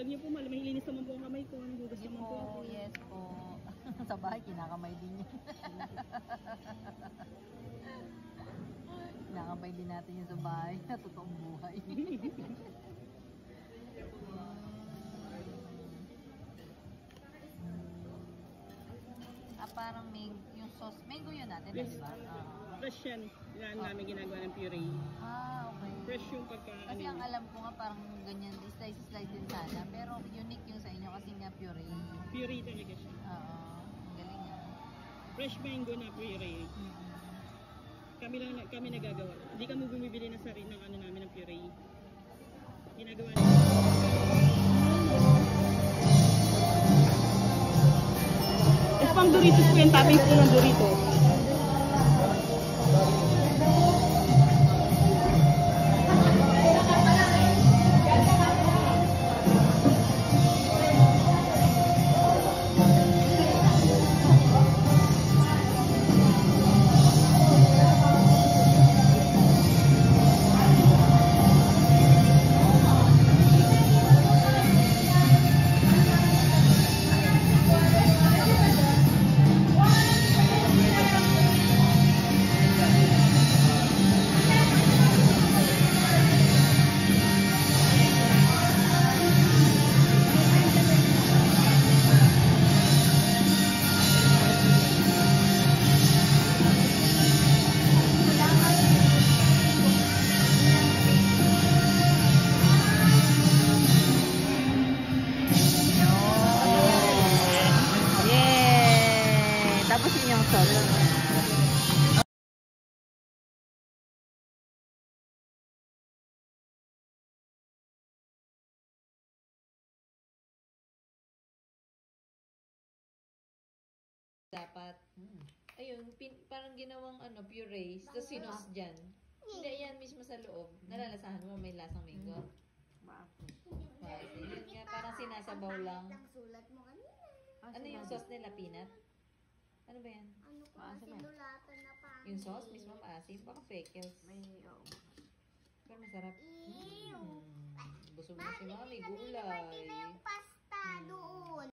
niyo po, mahilinis naman po ang kamay ko. Hugas naman po ako. Yes po. Sa bahay, kinakamay din niya. Kinakamay din natin yung sa bahay. Totoong buhay. Parang yung sauce, mango yun natin, Yes. di ba? Fresh yan. Yan namin ginagawa ng puree. Okay. Fresh yung pagka... Kasi ang alam ko nga parang ganyan, slice din sana. Pero unique yung sa inyo kasi nga puree. Puree talaga siya. Oo. Ang galing nga. Fresh mango na puree. Kami nagagawa. Hindi kami bumibili ng sarili ng namin ng puree. Ginagawa namin. Ito pang Doritos po yan. Toppings po ng Doritos. Tapos yun yung sauce. Dapat, ayun, parang ginawang puree, tapos sinos dyan. Hindi, yan mismo sa loob. Nalalasahan mo, may lasang mango. Kasi yun nga, parang sinasabaw lang. Sulat mo kanina. Ano yung sauce nila, peanut? Ano ba yan? Ano ko kasi dulatan na pa. Yung sauce mismo maasim, baka freckles. Pero masarap. Ew! Busog na si mami, gulay. Pasta doon.